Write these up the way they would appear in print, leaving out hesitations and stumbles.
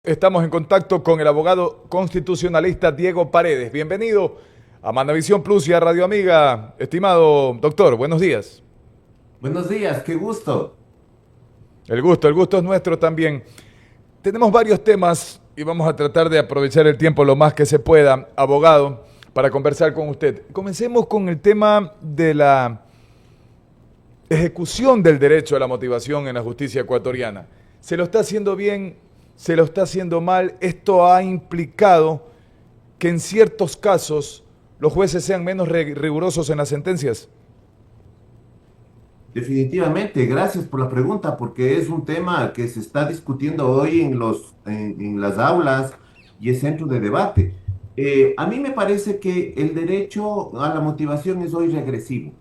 Estamos en contacto con el abogado constitucionalista Diego Paredes. Bienvenido a Mandavisión Plus y a Radio Amiga. Estimado doctor, buenos días. Buenos días, qué gusto. El gusto es nuestro también. Tenemos varios temas y vamos a tratar de aprovechar el tiempo lo más que se pueda, abogado, para conversar con usted. Comencemos con el tema de la ejecución del derecho a la motivación en la justicia ecuatoriana. ¿Se lo está haciendo bien? ¿Se lo está haciendo mal? Esto ha implicado que en ciertos casos los jueces sean menos rigurosos en las sentencias. Definitivamente, gracias por la pregunta, porque es un tema que se está discutiendo hoy en las aulas y es centro de debate. A mí me parece que el derecho a la motivación es hoy regresivo.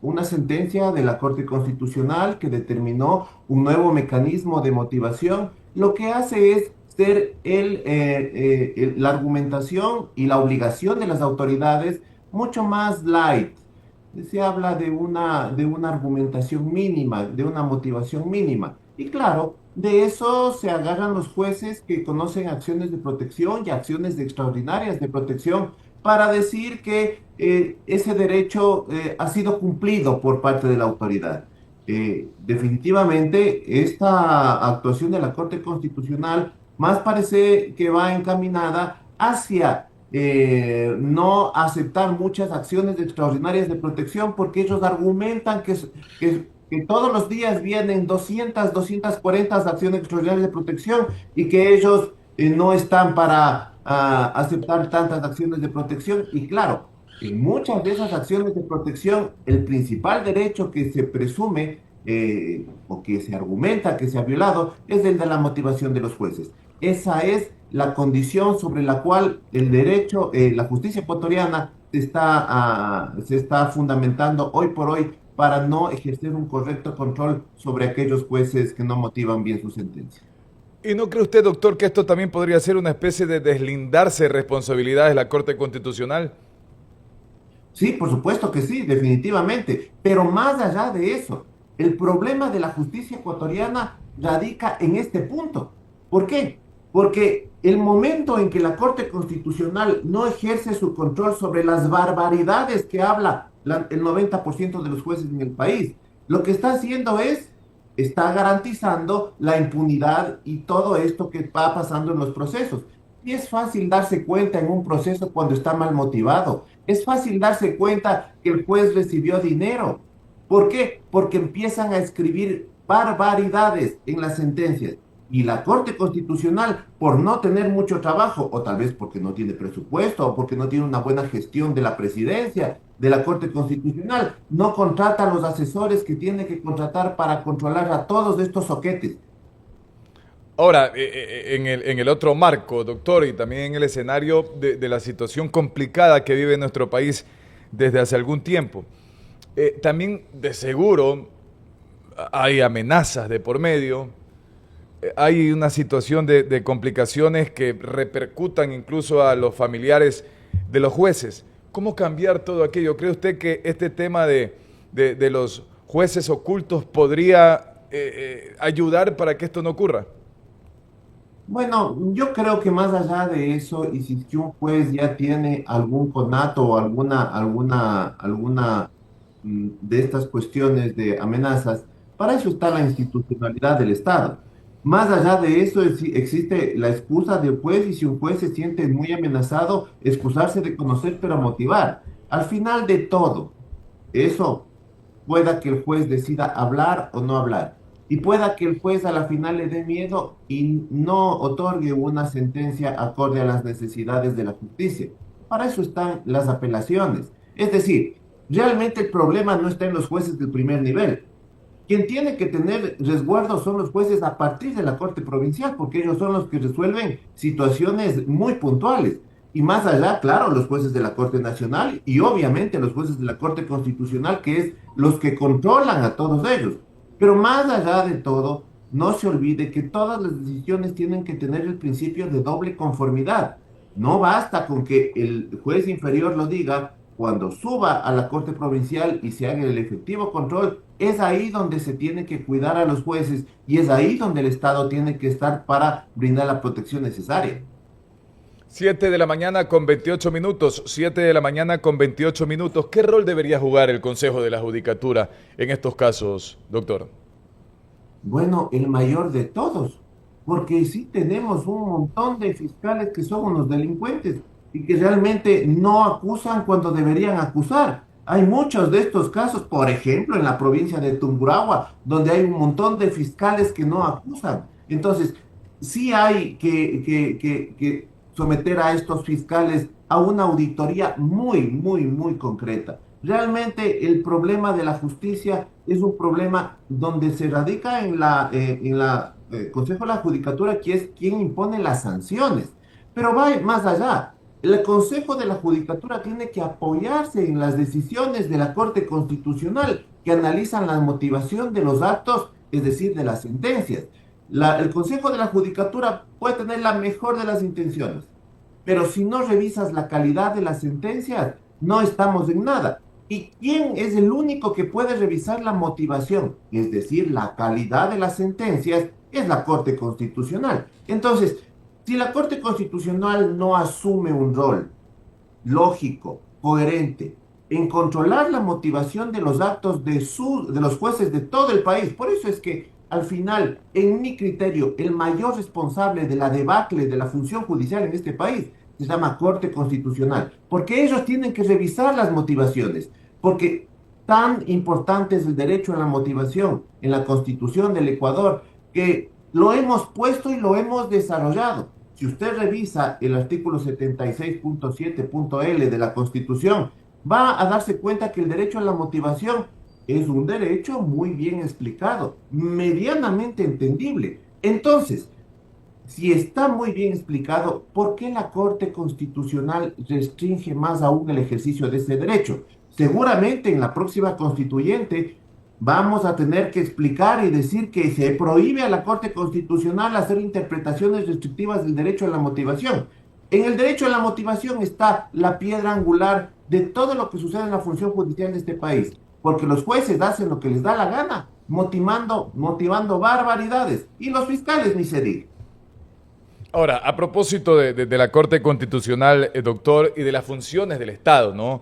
Una sentencia de la Corte Constitucional que determinó un nuevo mecanismo de motivación, lo que hace es ser la argumentación y la obligación de las autoridades mucho más light. Se habla de una argumentación mínima, de una motivación mínima. Y claro, de eso se agarran los jueces que conocen acciones de protección y acciones extraordinarias de protección para decir que ese derecho ha sido cumplido por parte de la autoridad. Definitivamente, esta actuación de la Corte Constitucional más parece que va encaminada hacia no aceptar muchas acciones extraordinarias de protección porque ellos argumentan que todos los días vienen 240 acciones extraordinarias de protección y que ellos no están para aceptar tantas acciones de protección. Y claro, en muchas de esas acciones de protección, el principal derecho que se presume o que se argumenta que se ha violado es el de la motivación de los jueces. Esa es la condición sobre la cual el derecho, la justicia ecuatoriana se está fundamentando hoy por hoy para no ejercer un correcto control sobre aquellos jueces que no motivan bien su sentencia. ¿Y no cree usted, doctor, que esto también podría ser una especie de deslindarse de responsabilidades de la Corte Constitucional? Sí, por supuesto que sí, definitivamente. Pero más allá de eso, el problema de la justicia ecuatoriana radica en este punto. ¿Por qué? Porque el momento en que la Corte Constitucional no ejerce su control sobre las barbaridades que habla el 90% de los jueces en el país, lo que está haciendo está garantizando la impunidad y todo esto que va pasando en los procesos. Y es fácil darse cuenta en un proceso cuando está mal motivado. Es fácil darse cuenta que el juez recibió dinero. ¿Por qué? Porque empiezan a escribir barbaridades en las sentencias. Y la Corte Constitucional, por no tener mucho trabajo, o tal vez porque no tiene presupuesto, o porque no tiene una buena gestión de la presidencia de la Corte Constitucional, no contrata a los asesores que tiene que contratar para controlar a todos estos soquetes. Ahora, en el otro marco, doctor, y también en el escenario de la situación complicada que vive nuestro país desde hace algún tiempo, también de seguro hay amenazas de por medio, hay una situación de complicaciones que repercutan incluso a los familiares de los jueces. ¿Cómo cambiar todo aquello? ¿Cree usted que este tema de los jueces ocultos podría ayudar para que esto no ocurra? Bueno, yo creo que más allá de eso, y si es que un juez ya tiene algún conato o alguna de estas cuestiones de amenazas, para eso está la institucionalidad del Estado. Más allá de eso, existe la excusa del juez y si un juez se siente muy amenazado, excusarse de conocer pero motivar. Al final de todo, eso pueda que el juez decida hablar o no hablar. Y pueda que el juez a la final le dé miedo y no otorgue una sentencia acorde a las necesidades de la justicia. Para eso están las apelaciones. Es decir, realmente el problema no está en los jueces del primer nivel. Quien tiene que tener resguardo son los jueces a partir de la Corte Provincial, porque ellos son los que resuelven situaciones muy puntuales. Y más allá, claro, los jueces de la Corte Nacional y obviamente los jueces de la Corte Constitucional, que es los que controlan a todos ellos. Pero más allá de todo, no se olvide que todas las decisiones tienen que tener el principio de doble conformidad. No basta con que el juez inferior lo diga cuando suba a la Corte Provincial y se haga el efectivo control, es ahí donde se tiene que cuidar a los jueces y es ahí donde el Estado tiene que estar para brindar la protección necesaria. 7 de la mañana con 28 minutos, 7 de la mañana con 28 minutos. ¿Qué rol debería jugar el Consejo de la Judicatura en estos casos, doctor? Bueno, el mayor de todos, porque sí tenemos un montón de fiscales que son unos delincuentes y que realmente no acusan cuando deberían acusar. Hay muchos de estos casos, por ejemplo, en la provincia de Tungurahua, donde hay un montón de fiscales que no acusan. Entonces, sí hay que someter a estos fiscales a una auditoría muy concreta. Realmente el problema de la justicia es un problema donde se radica en la Consejo de la Judicatura, que es quien impone las sanciones. Pero va más allá. El Consejo de la Judicatura tiene que apoyarse en las decisiones de la Corte Constitucional que analizan la motivación de los actos, es decir, de las sentencias. El Consejo de la Judicatura puede tener la mejor de las intenciones, pero si no revisas la calidad de las sentencias, no estamos en nada. ¿Y quién es el único que puede revisar la motivación? Es decir, la calidad de las sentencias es la Corte Constitucional. Entonces, si la Corte Constitucional no asume un rol lógico, coherente, en controlar la motivación de los actos de los jueces de todo el país, por eso es que al final, en mi criterio, el mayor responsable de la debacle de la función judicial en este país se llama Corte Constitucional, porque ellos tienen que revisar las motivaciones, porque tan importante es el derecho a la motivación en la Constitución del Ecuador, que lo hemos puesto y lo hemos desarrollado. Si usted revisa el artículo 76.7.L de la Constitución, va a darse cuenta que el derecho a la motivación es un derecho muy bien explicado, medianamente entendible. Entonces, si está muy bien explicado, ¿por qué la Corte Constitucional restringe más aún el ejercicio de ese derecho? Seguramente en la próxima constituyente vamos a tener que explicar y decir que se prohíbe a la Corte Constitucional hacer interpretaciones restrictivas del derecho a la motivación. En el derecho a la motivación está la piedra angular de todo lo que sucede en la función judicial de este país, porque los jueces hacen lo que les da la gana, motivando barbaridades, y los fiscales ni se diga. Ahora, a propósito de la Corte Constitucional, doctor, y de las funciones del Estado, ¿no?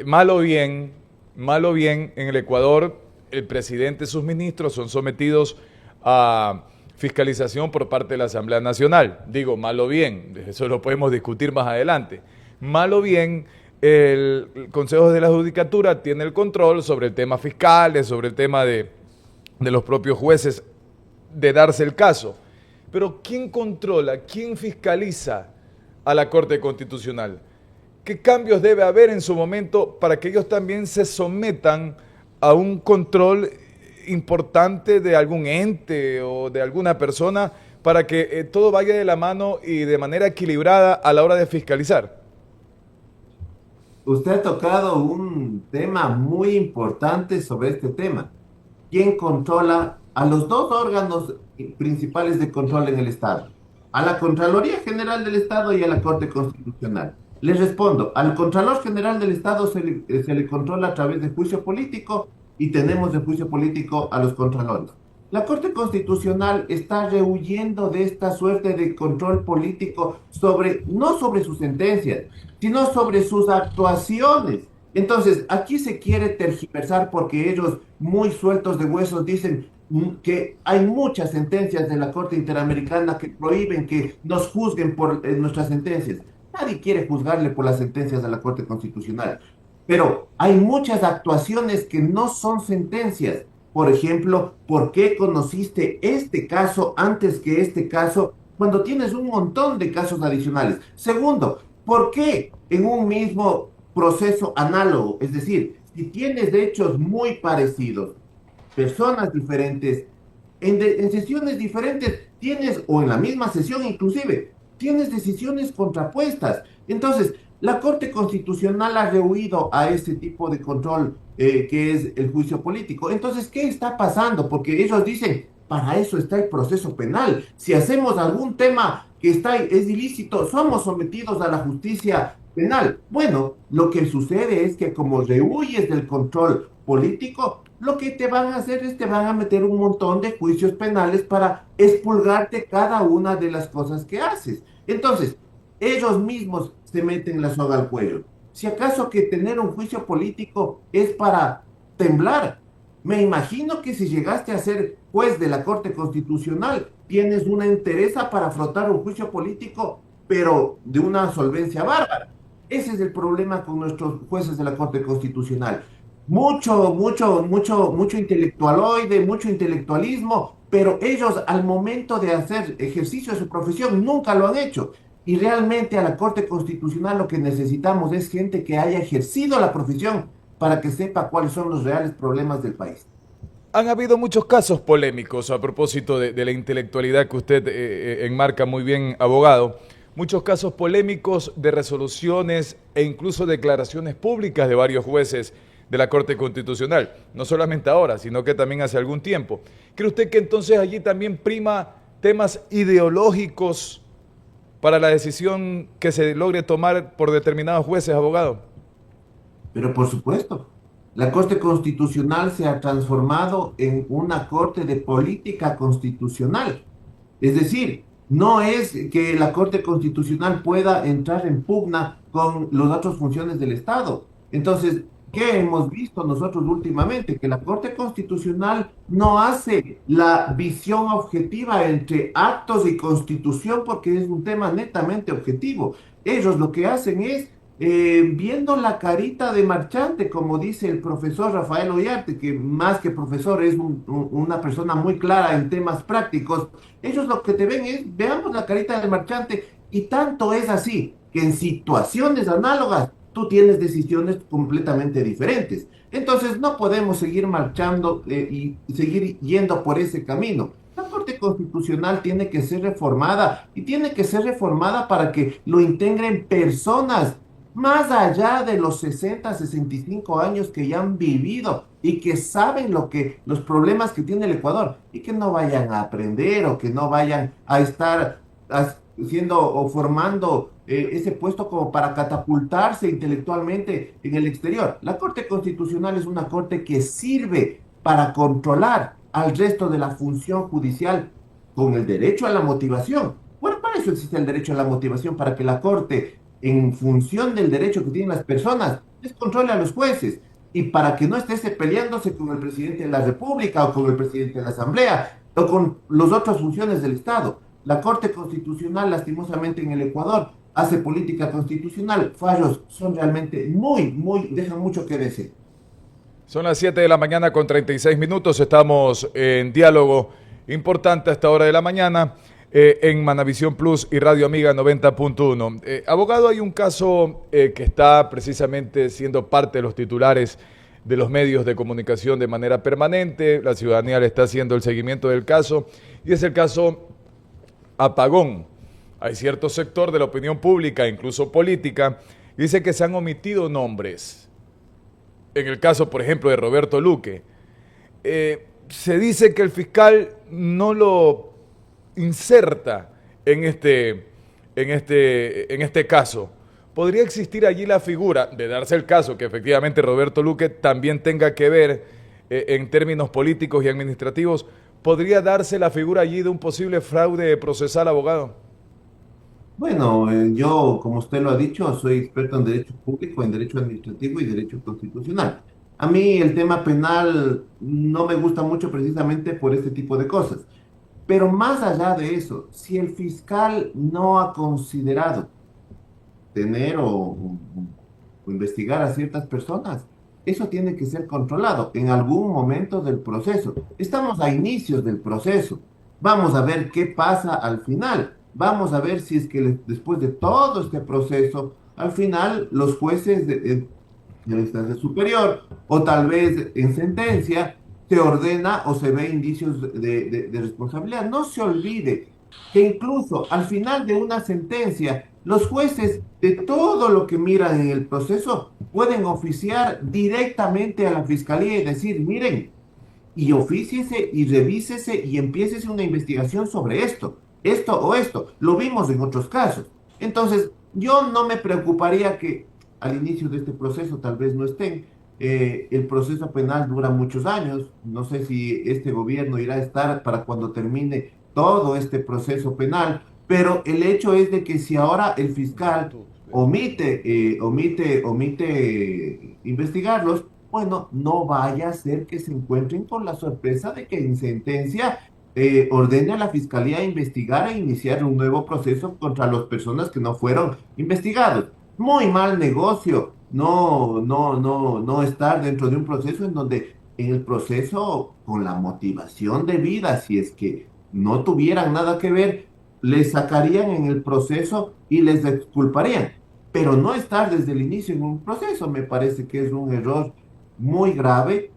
Mal o bien, en el Ecuador, el presidente y sus ministros son sometidos a fiscalización por parte de la Asamblea Nacional. Digo, mal o bien, eso lo podemos discutir más adelante. Mal o bien, el Consejo de la Judicatura tiene el control sobre el tema fiscales, sobre el tema de los propios jueces, de darse el caso. Pero ¿quién controla, quién fiscaliza a la Corte Constitucional? ¿Qué cambios debe haber en su momento para que ellos también se sometan a un control importante de algún ente o de alguna persona para que todo vaya de la mano y de manera equilibrada a la hora de fiscalizar? Usted ha tocado un tema muy importante sobre este tema. ¿Quién controla a los dos órganos principales de control en el Estado? A la Contraloría General del Estado y a la Corte Constitucional. Les respondo, al Contralor General del Estado se le controla a través de juicio político y tenemos de juicio político a los contralores. La Corte Constitucional está rehuyendo de esta suerte de control político no sobre sus sentencias, sino sobre sus actuaciones. Entonces, aquí se quiere tergiversar porque ellos, muy sueltos de huesos, dicen que hay muchas sentencias de la Corte Interamericana que prohíben que nos juzguen por nuestras sentencias. Nadie quiere juzgarle por las sentencias de la Corte Constitucional, pero hay muchas actuaciones que no son sentencias. Por ejemplo, ¿por qué conociste este caso antes que este caso cuando tienes un montón de casos adicionales? Segundo, ¿por qué en un mismo proceso análogo, es decir, si tienes hechos muy parecidos, personas diferentes, en sesiones diferentes tienes, o en la misma sesión inclusive, tienes decisiones contrapuestas? Entonces, la Corte Constitucional ha rehuido a ese tipo de control que es el juicio político. Entonces, ¿qué está pasando? Porque ellos dicen, para eso está el proceso penal. Si hacemos algún tema que es ilícito, somos sometidos a la justicia penal. Bueno, lo que sucede es que como rehuyes del control político, lo que te van a hacer es te van a meter un montón de juicios penales para expulgarte cada una de las cosas que haces. Entonces, ellos mismos se meten la soga al cuello. Si acaso que tener un juicio político es para temblar, me imagino que si llegaste a ser juez de la Corte Constitucional, tienes una entereza para afrontar un juicio político, pero de una solvencia bárbara. Ese es el problema con nuestros jueces de la Corte Constitucional. Mucho intelectualoide, mucho intelectualismo, pero ellos al momento de hacer ejercicio de su profesión nunca lo han hecho. Y realmente a la Corte Constitucional lo que necesitamos es gente que haya ejercido la profesión para que sepa cuáles son los reales problemas del país. Han habido muchos casos polémicos a propósito de la intelectualidad que usted enmarca muy bien, abogado. Muchos casos polémicos de resoluciones e incluso declaraciones públicas de varios jueces de la Corte Constitucional. No solamente ahora, sino que también hace algún tiempo. ¿Cree usted que entonces allí también prima temas ideológicos para la decisión que se logre tomar por determinados jueces, abogado? Pero por supuesto, la Corte Constitucional se ha transformado en una corte de política constitucional. Es decir, no es que la Corte Constitucional pueda entrar en pugna con las otras funciones del Estado. Entonces, ¿qué hemos visto nosotros últimamente? Que la Corte Constitucional no hace la visión objetiva entre actos y constitución porque es un tema netamente objetivo. Ellos lo que hacen es viendo la carita de marchante, como dice el profesor Rafael Ollarte, que más que profesor es una persona muy clara en temas prácticos, ellos lo que te ven es, veamos la carita del marchante, y tanto es así que en situaciones análogas tú tienes decisiones completamente diferentes. Entonces no podemos seguir marchando y seguir yendo por ese camino. La Corte Constitucional tiene que ser reformada y tiene que ser reformada para que lo integren personas más allá de los 65 años que ya han vivido y que saben los problemas que tiene el Ecuador y que no vayan a aprender o que no vayan a estar haciendo o formando ese puesto como para catapultarse intelectualmente en el exterior. La Corte Constitucional es una corte que sirve para controlar al resto de la función judicial con el derecho a la motivación. Bueno, para eso existe el derecho a la motivación, para que la Corte en función del derecho que tienen las personas, les controle a los jueces y para que no esté peleándose con el presidente de la República o con el presidente de la Asamblea o con las otras funciones del Estado. La Corte Constitucional, lastimosamente en el Ecuador, hace política constitucional. Fallos son realmente dejan mucho que decir. Son las 7 de la mañana con 36 minutos. Estamos en diálogo importante a esta hora de la mañana. En Manavisión Plus y Radio Amiga 90.1. Abogado, hay un caso que está precisamente siendo parte de los titulares de los medios de comunicación de manera permanente. La ciudadanía le está haciendo el seguimiento del caso y es el caso Apagón. Hay cierto sector de la opinión pública, incluso política, que dice que se han omitido nombres. En el caso, por ejemplo, de Roberto Luque. Se dice que el fiscal no lo inserta en este caso. ¿Podría existir allí la figura, de darse el caso que efectivamente Roberto Luque también tenga que ver en términos políticos y administrativos, podría darse la figura allí de un posible fraude procesal, abogado? Bueno, yo, como usted lo ha dicho, soy experto en derecho público, en derecho administrativo y derecho constitucional. A mí el tema penal no me gusta mucho precisamente por este tipo de cosas. Pero más allá de eso, si el fiscal no ha considerado tener o investigar a ciertas personas, eso tiene que ser controlado en algún momento del proceso. Estamos a inicios del proceso. Vamos a ver qué pasa al final. Vamos a ver si es que después de todo este proceso, al final los jueces de la instancia superior o tal vez en sentencia se ordena o se ve indicios de responsabilidad. No se olvide que incluso al final de una sentencia, los jueces de todo lo que miran en el proceso pueden oficiar directamente a la fiscalía y decir, miren, y ofíciese y revísese y empiécese una investigación sobre esto o esto. Lo vimos en otros casos. Entonces, Yo no me preocuparía que al inicio de este proceso tal vez no estén. El proceso penal dura muchos años. No sé si este gobierno irá a estar para cuando termine todo este proceso penal, pero el hecho es de que si ahora el fiscal omite investigarlos, bueno, no vaya a ser que se encuentren con la sorpresa de que en sentencia ordene a la fiscalía investigar e iniciar un nuevo proceso contra las personas que no fueron investigados. Muy mal negocio, no estar dentro de un proceso en donde en el proceso, con la motivación de vida, si es que no tuvieran nada que ver, les sacarían en el proceso y les exculparían. Pero no estar desde el inicio en un proceso me parece que es un error muy grave,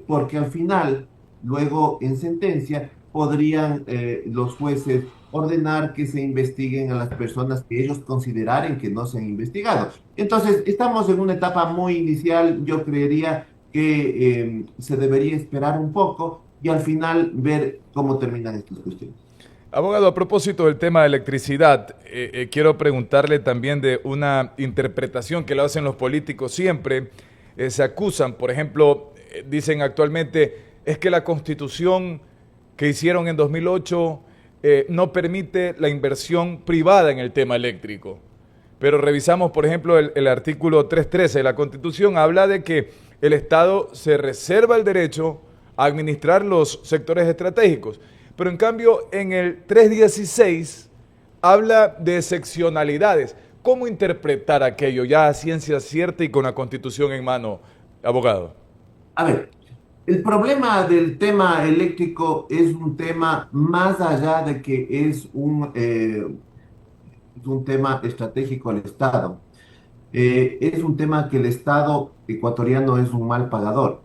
porque al final, luego en sentencia, podrían los jueces ordenar que se investiguen a las personas que ellos consideren que no se han investigado. Entonces, estamos en una etapa muy inicial. Yo creería que se debería esperar un poco y al final ver cómo terminan estas cuestiones. Abogado, a propósito del tema de electricidad, quiero preguntarle también de una interpretación que lo hacen los políticos siempre. Se acusan, por ejemplo, dicen actualmente, es que la constitución que hicieron en 2008 no permite la inversión privada en el tema eléctrico. Pero revisamos, por ejemplo, el artículo 313 de la Constitución, habla de que el Estado se reserva el derecho a administrar los sectores estratégicos. Pero en cambio, en el 316 habla de excepcionalidades. ¿Cómo interpretar aquello ya a ciencia cierta y con la Constitución en mano, abogado? A ver, el problema del tema eléctrico es un tema más allá de que es un tema estratégico al Estado. Es un tema que el Estado ecuatoriano es un mal pagador.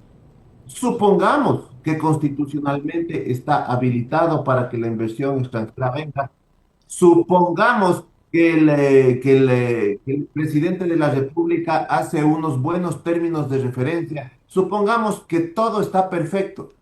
Supongamos que constitucionalmente está habilitado para que la inversión extranjera venga. Supongamos que el presidente de la República hace unos buenos términos de referencia. Supongamos que todo está perfecto.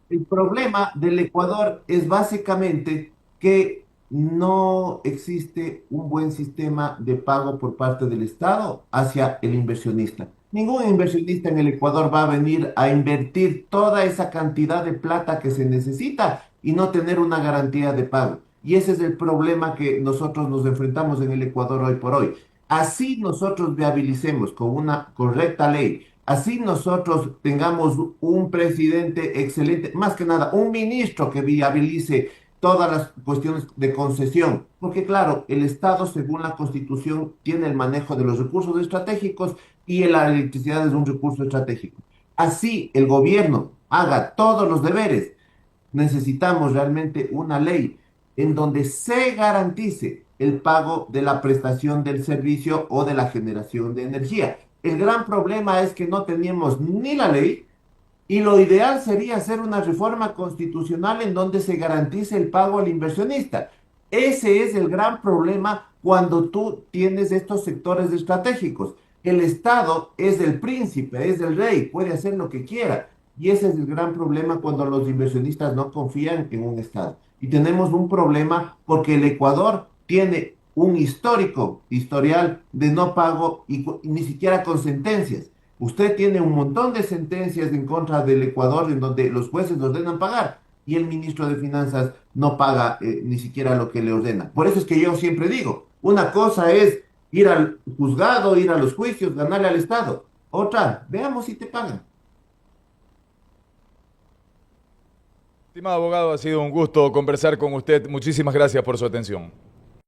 El problema del Ecuador es básicamente que no existe un buen sistema de pago por parte del Estado hacia el inversionista. Ningún inversionista en el Ecuador va a venir a invertir toda esa cantidad de plata que se necesita y no tener una garantía de pago. Y ese es el problema que nosotros nos enfrentamos en el Ecuador hoy por hoy. Así nosotros viabilicemos con una correcta ley, así nosotros tengamos un presidente excelente, más que nada, un ministro que viabilice todas las cuestiones de concesión, porque claro, el Estado, según la Constitución, tiene el manejo de los recursos estratégicos y la electricidad es un recurso estratégico. Así el gobierno haga todos los deberes, necesitamos realmente una ley en donde se garantice el pago de la prestación del servicio o de la generación de energía. El gran problema es que no teníamos ni la ley y lo ideal sería hacer una reforma constitucional en donde se garantice el pago al inversionista. Ese es el gran problema cuando tú tienes estos sectores estratégicos. El Estado es el príncipe, es el rey, puede hacer lo que quiera. Y ese es el gran problema cuando los inversionistas no confían en un Estado. Y tenemos un problema porque el Ecuador tiene un historial de no pago y ni siquiera con sentencias. Usted tiene un montón de sentencias en contra del Ecuador en donde los jueces le ordenan pagar y el ministro de Finanzas no paga ni siquiera lo que le ordena. Por eso es que yo siempre digo, una cosa es ir al juzgado, ir a los juicios, ganarle al Estado. Otra, veamos si te pagan. Estimado abogado, ha sido un gusto conversar con usted. Muchísimas gracias por su atención.